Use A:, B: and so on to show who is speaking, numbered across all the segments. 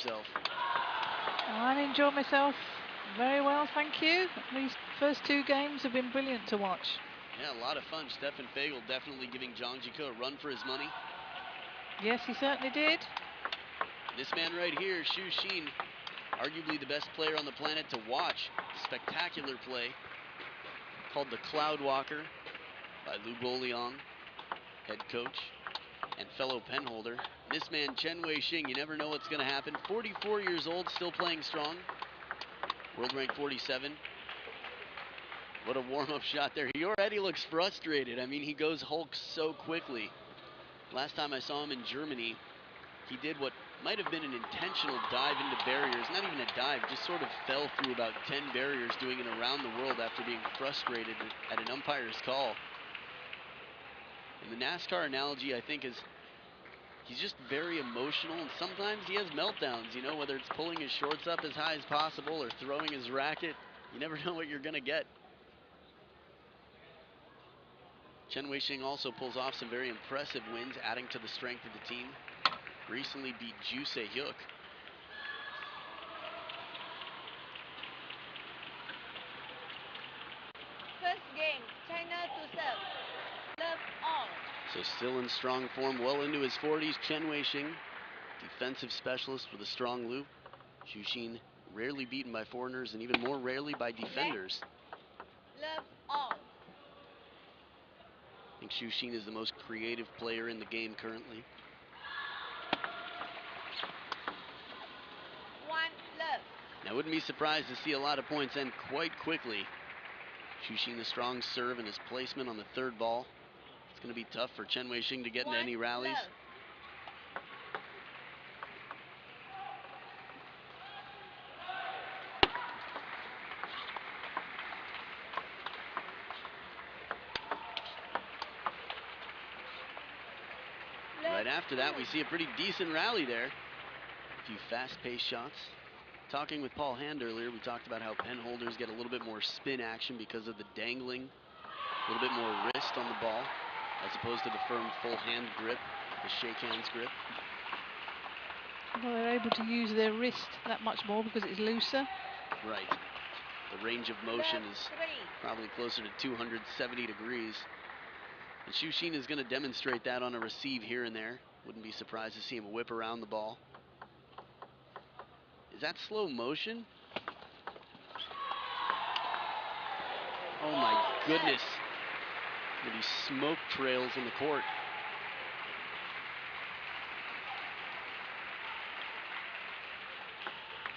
A: yourself?
B: I enjoyed myself very well, thank you. These first two games have been brilliant to watch.
A: Yeah, a lot of fun. Stefan Fagel definitely giving Zhang Jiko a run for his money.
B: Yes, he certainly did.
A: This man right here, Xu Xin, arguably the best player on the planet to watch. Spectacular play, called the Cloud Walker by Lu Boliang, head coach and fellow penholder. This man, Chen Weixing, you never know what's going to happen. 44 years old, still playing strong. World rank 47. What a warm-up shot there. He already looks frustrated. I mean, he goes Hulk so quickly. Last time I saw him in Germany, he did what might have been an intentional dive into barriers. Not even a dive, just sort of fell through about 10 barriers, doing it around the world after being frustrated at an umpire's call. And the NASCAR analogy, I think, is he's just very emotional, and sometimes he has meltdowns, you know, whether it's pulling his shorts up as high as possible or throwing his racket. You never know what you're going to get. Chen Weixing also pulls off some very impressive wins, adding to the strength of the team. Recently beat Ju Se-hyuk.
C: First game, China to serve. Love all.
A: So still in strong form, well into his 40s, Chen Weixing, defensive specialist with a strong loop. Xu Xin rarely beaten by foreigners and even more rarely by defenders.
C: Love all.
A: I think Xu Xin is the most creative player in the game currently.
C: One love.
A: I wouldn't be surprised to see a lot of points end quite quickly. Xu Xin a strong serve and his placement on the third ball. It's going to be tough for Chen Weixing to get into any rallies.
C: Love.
A: Right after that, we see a pretty decent rally there. A few fast-paced shots. Talking with Paul Hand earlier, we talked about how pen holders get a little bit more spin action because of the dangling, a little bit more wrist on the ball, as opposed to the firm full hand grip, the shake hands grip.
B: Well, they're able to use their wrist that much more because it's looser.
A: Right. The range of motion is probably closer to 270 degrees. And Xu Xin is going to demonstrate that on a receive here and there. Wouldn't be surprised to see him whip around the ball. Is that slow motion? Oh my goodness. Look at these smoke trails in the court.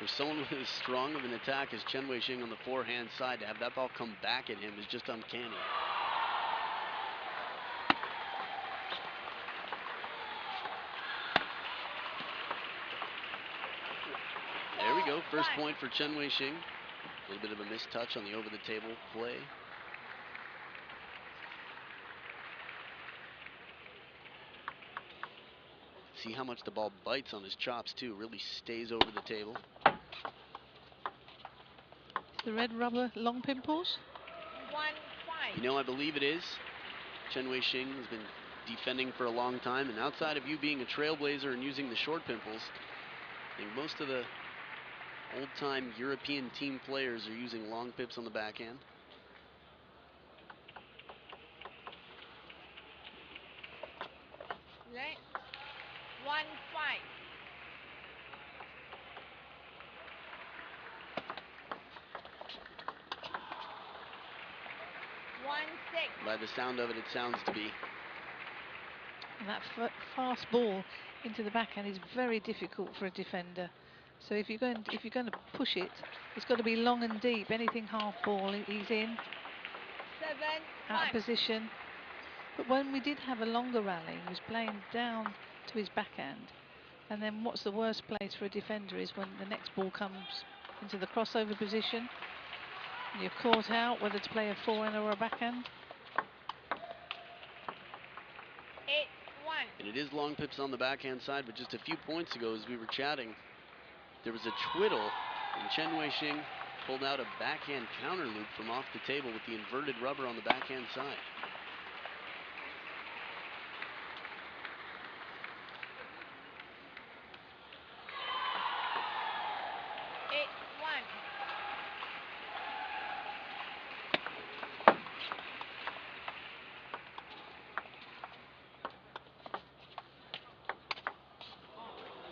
A: For someone with as strong of an attack as Chen Weixing on the forehand side, to have that ball come back at him is just uncanny. There we go, first point for Chen Weixing. A little bit of a missed touch on the over-the-table play. See how much the ball bites on his chops too, really stays over the table.
B: The red rubber long pimples?
C: 1-5.
A: You know, I believe it is. Chen Weixing has been defending for a long time, and outside of you being a trailblazer and using the short pimples, I think most of the old-time European team players are using long pips on the backhand.
C: Let 1-5. 1-6.
A: By the sound of it, it sounds to be.
B: And that fast ball into the backhand is very difficult for a defender. So if you're going to push it, it's got to be long and deep. Anything half ball, he's in.
C: 7-1.
B: Out of position. But when we did have a longer rally, he was playing down to his backhand. And then what's the worst place for a defender is when the next ball comes into the crossover position. And you're caught out whether to play a forehand or a backhand.
C: 8-1.
A: And it is long pips on the backhand side, but just a few points ago as we were chatting, there was a twiddle, and Chen Weixing pulled out a backhand counter loop from off the table with the inverted rubber on the backhand side.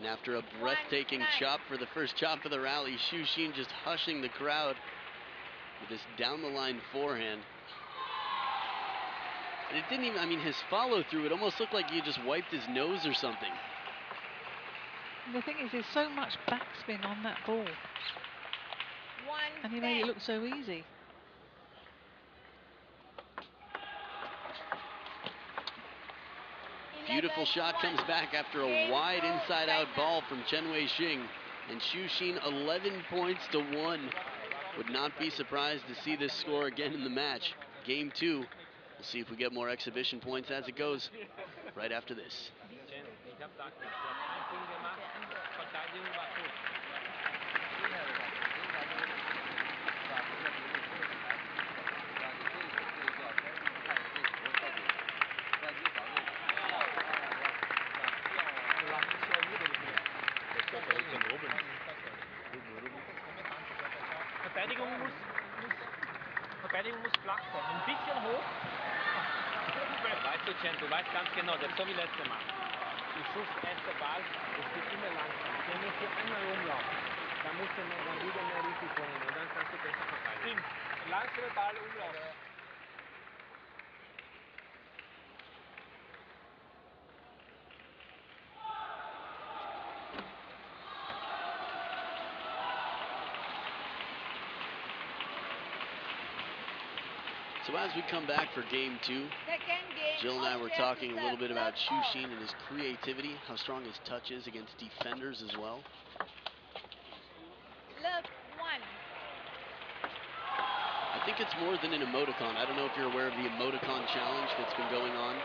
A: And after a breathtaking
C: 1-9.
A: chop for the first chop of the rally, Xu Xin just hushing the crowd with this down-the-line forehand. And it didn't even, I mean, his follow-through, it almost looked like he just wiped his nose or something.
B: And the thing is, there's so much backspin on that ball,
C: 1-10.
B: and he made it look so easy.
A: Beautiful shot comes back after a
C: Game
A: wide
C: throw,
A: inside-out
C: China.
A: ball from CHEN Weixing. And Xu Xin 11 points to 1. Would not be surprised to see this score again in the match. Game 2. We'll see if we get more exhibition points as it goes right after this.
D: Verteidigung muss flach sein, ein bisschen hoch. Weißt du, Chen, du weißt ganz genau, das ist so wie letztes Mal. Du schuffst erst der Ball, es geht immer langsam. Der muss hier einmal rumlaufen. Da musst du dann wieder mehr Risiko nehmen und dann kannst du besser verteidigen. Stimmt, langsamer Ball umlaufen.
A: So as we come back for game 2,
C: Second game,
A: Jill and I were
C: Austria
A: talking
C: to
A: a little
C: serve.
A: bit about
C: Love
A: Xu
C: all.
A: Xin and his creativity, how strong his touch is against defenders as well.
C: Love 1.
A: I think it's more than an emoticon. I don't know if you're aware of the emoticon challenge that's been going on.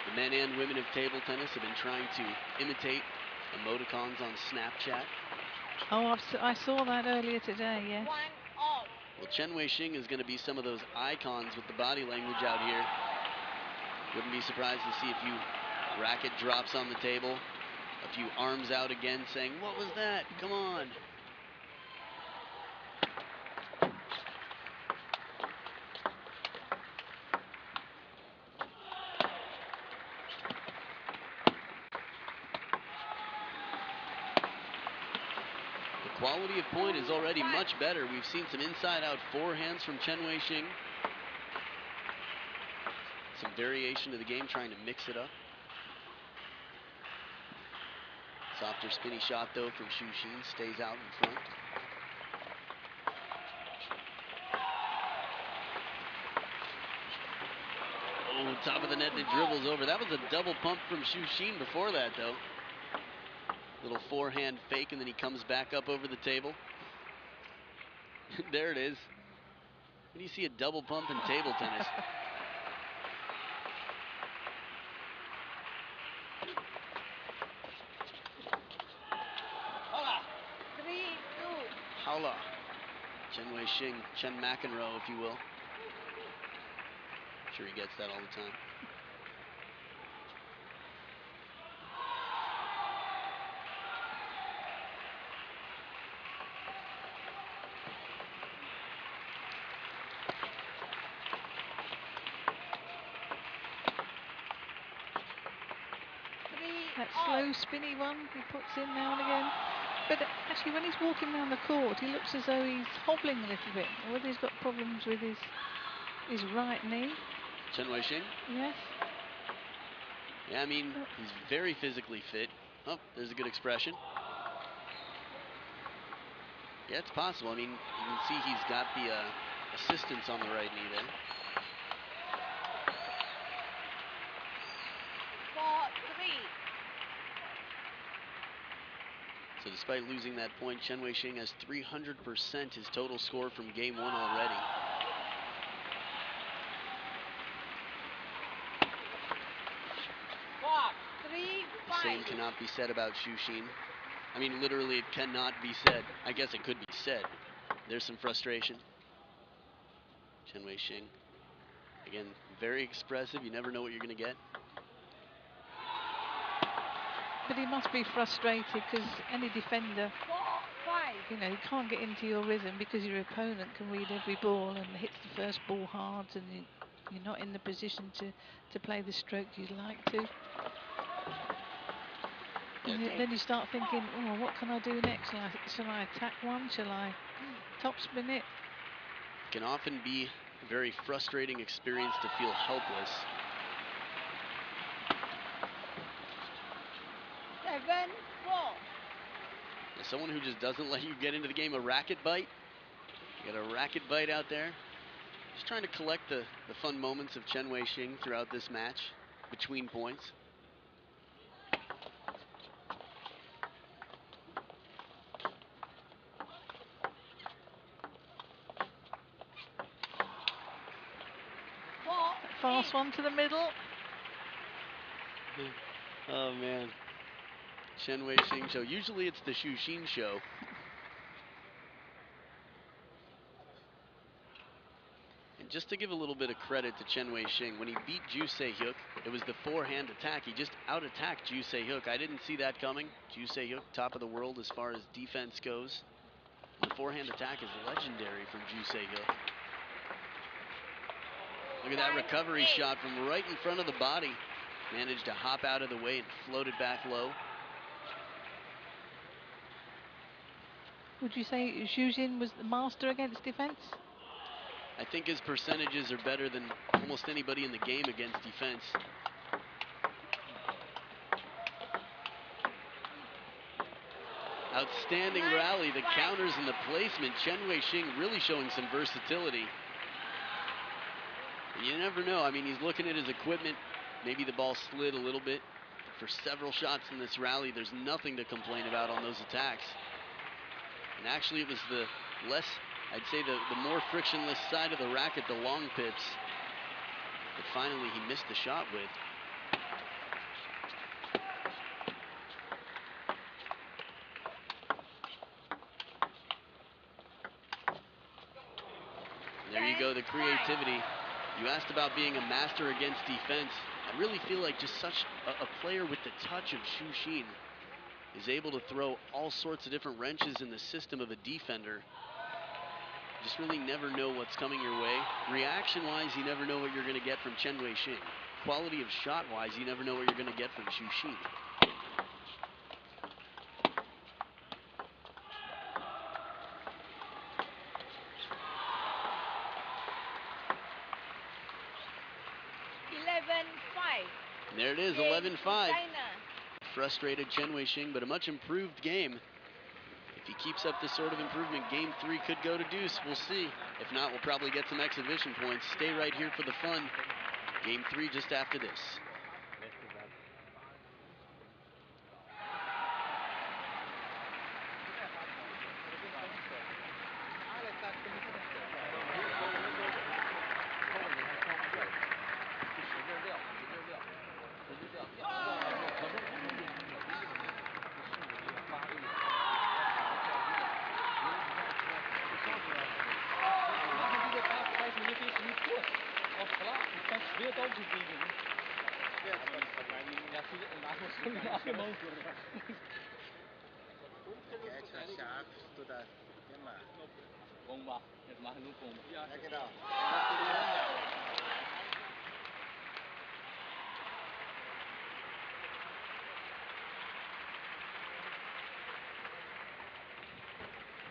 A: The men and women of table tennis have been trying to imitate emoticons on Snapchat.
B: Oh, I saw that earlier today, yes.
C: 1 all.
A: Well, CHEN Weixing is going to be some of those icons with the body language out here. Wouldn't be surprised to see a few racket drops on the table, a few arms out again saying, "What was that? Come on." The quality of point is already much better. We've seen some inside-out forehands from CHEN Weixing. Some variation of the game, trying to mix it up. Softer spinny shot though from Xu Xin, stays out in front. Oh, top of the net, it dribbles over. That was a double pump from Xu Xin before that though. Little forehand fake, and then he comes back up over the table. There it is. When you see a double pump in table tennis.
C: Hola. 3-2.
A: Howla. CHEN Weixing, Chen McEnroe, if you will. I'm sure he gets that all the time.
B: That slow spinny one he puts in now and again. But actually, when he's walking around the court, he looks as though he's hobbling a little bit. Or whether he's got problems with his right knee.
A: CHEN Weixing?
B: Yes.
A: Yeah, I mean, he's very physically fit. Oh, there's a good expression. Yeah, it's possible. I mean, you can see he's got the assistance on the right knee there.
C: 4-3.
A: So despite losing that point, CHEN Weixing has 300% his total score from game 1 already. The same cannot be said about Xu Xin. I mean, literally, it cannot be said. I guess it could be said. There's some frustration. CHEN Weixing, again, very expressive. You never know what you're going to get.
B: But he must be frustrated because any defender,
C: 4-5.
B: you know, you can't get into your rhythm because your opponent can read every ball and hits the first ball hard, and you're not in the position to play the stroke you'd like to. Then you start thinking, oh, what can I do next? Shall I attack one? Shall I topspin it?
A: Can often be a very frustrating experience to feel helpless.
C: 7-4.
A: As someone who just doesn't let you get into the game, a racket bite. You got a racket bite out there. Just trying to collect the fun moments of Chen Weixing throughout this match between points.
B: Fast one to the middle.
A: Oh man. Chen Weixing show. Usually it's the Xu Xin show. And just to give a little bit of credit to Chen Weixing, when he beat Ju Se-hyuk, it was the forehand attack. He just out-attacked Ju Se-hyuk. I didn't see that coming. Ju Se-hyuk, top of the world as far as defense goes. The forehand attack is legendary from Ju Se-hyuk. Look at that recovery shot from right in front of the body. Managed to hop out of the way and float it back low.
B: Would you say Xu Xin was the master against defense?
A: I think his percentages are better than almost anybody in the game against defense. Outstanding rally, the counters and the placement. Chen Weixing really showing some versatility. And you never know. I mean, he's looking at his equipment. Maybe the ball slid a little bit. For several shots in this rally, there's nothing to complain about on those attacks. And actually, it was the less, I'd say the more frictionless side of the racket, the long pips, that finally he missed the shot with. And there you go, the creativity. You asked about being a master against defense. I really feel like just such a player with the touch of Xu Xin is able to throw all sorts of different wrenches in the system of a defender. Just really never know what's coming your way. Reaction-wise, you never know what you're going to get from Chen Weixing. Quality of shot-wise, you never know what you're going to get from Xu Xin. And there it is, 11-5. Frustrated Chen Weixing, but a much improved game. If he keeps up this sort of improvement, game 3 could go to deuce. We'll see. If not, we'll probably get some exhibition points. Stay right here for the fun. Game 3 just after this.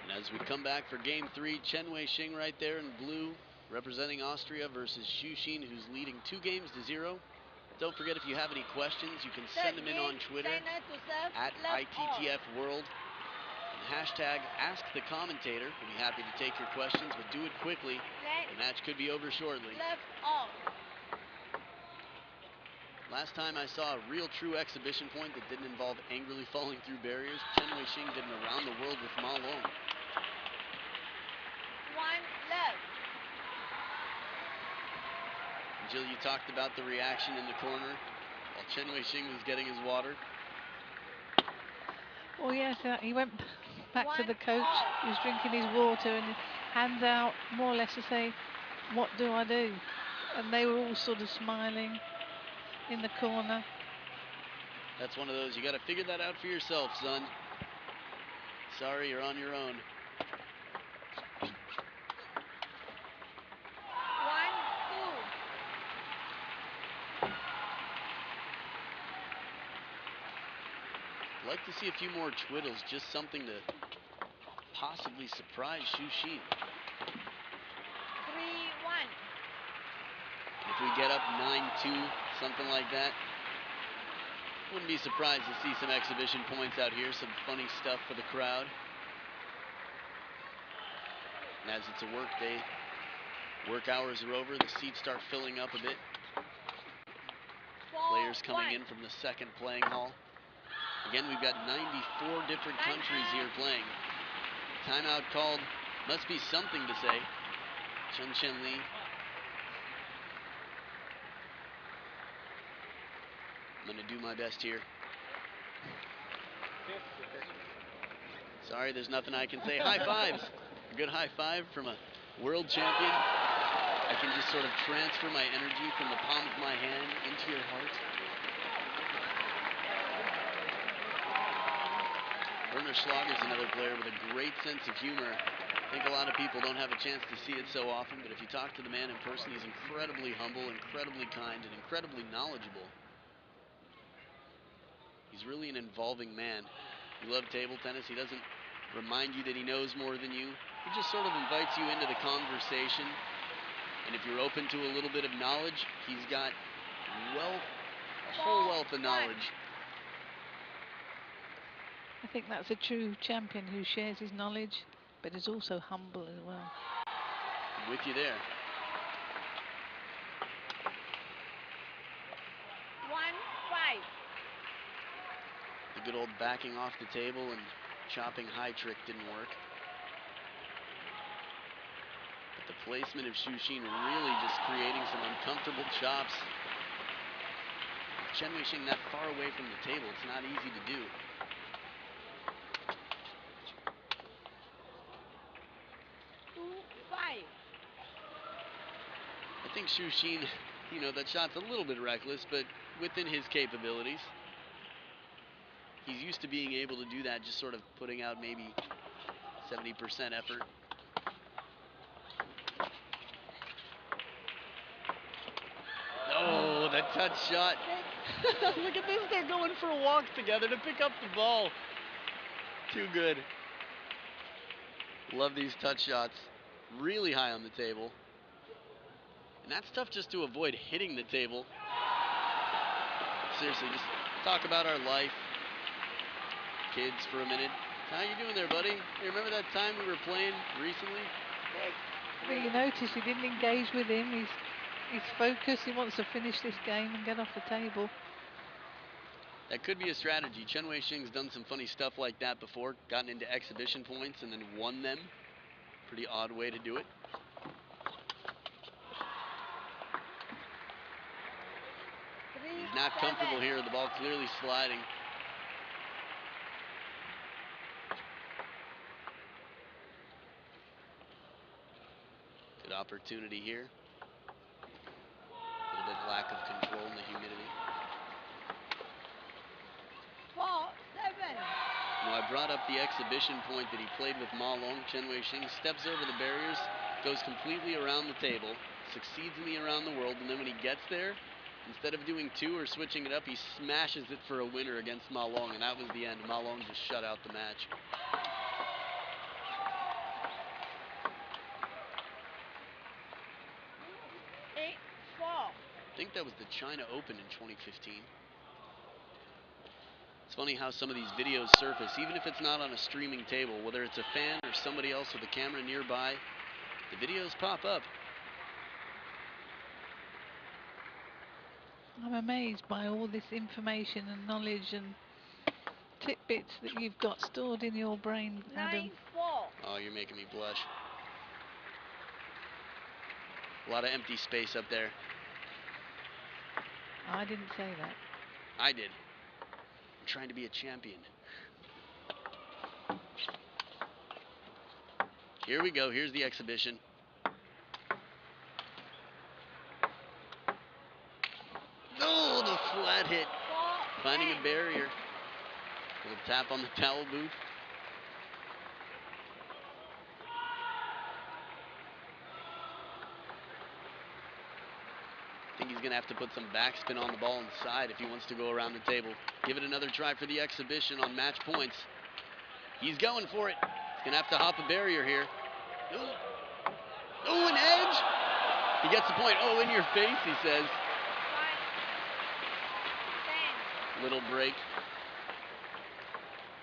A: And as we come back for game 3, Chen Weixing right there in blue, representing Austria versus Xu Xin, who's leading 2-0. Don't forget, if you have any questions, you can send them in on Twitter at ITTF World. And hashtag Ask the Commentator. We'll be happy to take your questions, but do it quickly. The match could be over shortly. Last time I saw a real true exhibition point that didn't involve angrily falling through barriers, Chen Weixing did an around the world with Ma Long. Jill, you talked about the reaction in the corner while Chen Weixing was getting his water.
B: Well, yes, he went back to the coach. He was drinking his water and hands out more or less to say, what do I do? And they were all sort of smiling in the corner.
A: That's one of those, you got to figure that out for yourself, son. Sorry, you're on your own. like to see a few more twiddles, just something to possibly surprise Xu Xin.
C: 3-1.
A: If we get up 9-2, something like that, wouldn't be surprised to see some exhibition points out here, some funny stuff for the crowd. And as it's a work day, work hours are over, the seats start filling up a bit. Players coming
C: 4-1.
A: in from the second playing hall. Again, we've got 94 different countries here playing. Timeout called, must be something to say. Chen Li. I'm gonna do my best here. Sorry, there's nothing I can say. High fives. A good high five from a world champion. I can just sort of transfer my energy from the palm of my hand into your heart. Werner Schlager's another player with a great sense of humor. I think a lot of people don't have a chance to see it so often, but if you talk to the man in person, he's incredibly humble, incredibly kind, and incredibly knowledgeable. He's really an involving man. You love table tennis. He doesn't remind you that he knows more than you. He just sort of invites you into the conversation. And if you're open to a little bit of knowledge, he's got a whole wealth of knowledge.
B: I think that's a true champion who shares his knowledge, but is also humble as well.
A: I'm with you there.
C: 1-5.
A: The good old backing off the table and chopping high trick didn't work. But the placement of Xu Xin really just creating some uncomfortable chops. With Chen Weixing that far away from the table, it's not easy to do.
C: 2-5.
A: I think Xu Xin, you know, that shot's a little bit reckless, but within his capabilities. He's used to being able to do that, just sort of putting out maybe 70% effort. Oh, that touch shot. Look at this, they're going for a walk together to pick up the ball. Too good. Love these touch shots. Really high on the table. And that's tough just to avoid hitting the table. Seriously, just talk about our life. Kids for a minute. How you doing there, buddy? Hey, remember that time we were playing recently?
B: Well, you notice he didn't engage with him. He's focused. He wants to finish this game and get off the table.
A: That could be a strategy. Chen Weixing's done some funny stuff like that before, gotten into exhibition points and then won them. Pretty odd way to do it. He's not comfortable here. The ball clearly sliding. Good opportunity here. A little bit lack of control in the humidity.
C: 4-7.
A: You know, I brought up the exhibition point that he played with Ma Long. Chen Weixing steps over the barriers, goes completely around the table, succeeds in the around the world, and then when he gets there, instead of doing two or switching it up, he smashes it for a winner against Ma Long, and that was the end. Ma Long just shut out the match. I think that was the China Open in 2015. It's funny how some of these videos surface, even if it's not on a streaming table, whether it's a fan or somebody else with a camera nearby, the videos pop up.
B: I'm amazed by all this information and knowledge and tidbits that you've got stored in your brain, Adam.
C: 9-4.
A: Oh, you're making me blush. A lot of empty space up there.
B: I didn't say that.
A: I did. I'm trying to be a champion. Here we go. Here's the exhibition. Oh, the flat hit. Finding a barrier. Little tap on the towel booth. I think he's going to have to put some backspin on the ball inside if he wants to go around the table. Give it another try for the exhibition on match points. He's going for it. He's going to have to hop a barrier here. Oh, an edge. He gets the point. Oh, in your face, he says.
C: 5, 10.
A: Little break.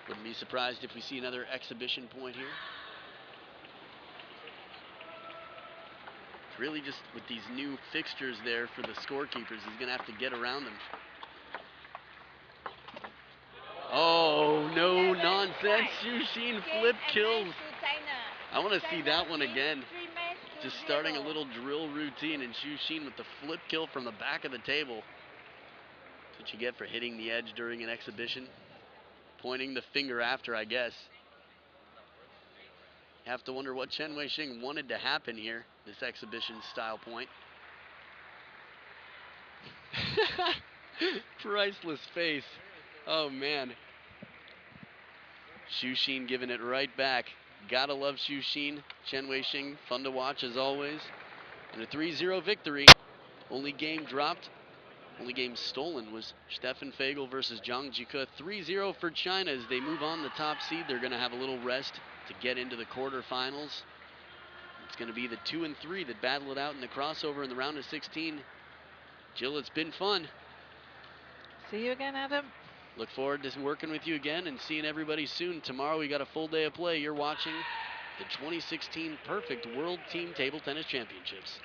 A: Wouldn't be surprised if we see another exhibition point here. It's really just with these new fixtures there for the scorekeepers, he's going to have to get around them. Oh, no nonsense. Xu Xin flip kills. I want to see that one again. Just starting a little drill routine, and Xu Xin with the flip kill from the back of the table. That's what you get for hitting the edge during an exhibition. Pointing the finger after, I guess. You have to wonder what CHEN Weixing wanted to happen here, this exhibition style point. Priceless face. Oh, man. Xu Xin giving it right back. Gotta love Xu Xin. CHEN Weixing, fun to watch as always. And a 3-0 victory. Only game dropped, only game stolen was Stefan Fagel versus Zhang Jike. 3-0 for China as they move on the top seed. They're going to have a little rest to get into the quarterfinals. It's going to be the 2 and 3 that battle it out in the crossover in the round of 16. Jill, it's been fun.
B: See you again, Adam.
A: Look forward to working with you again and seeing everybody soon. Tomorrow we got a full day of play. You're watching the 2016 Perfect World Team Table Tennis Championships.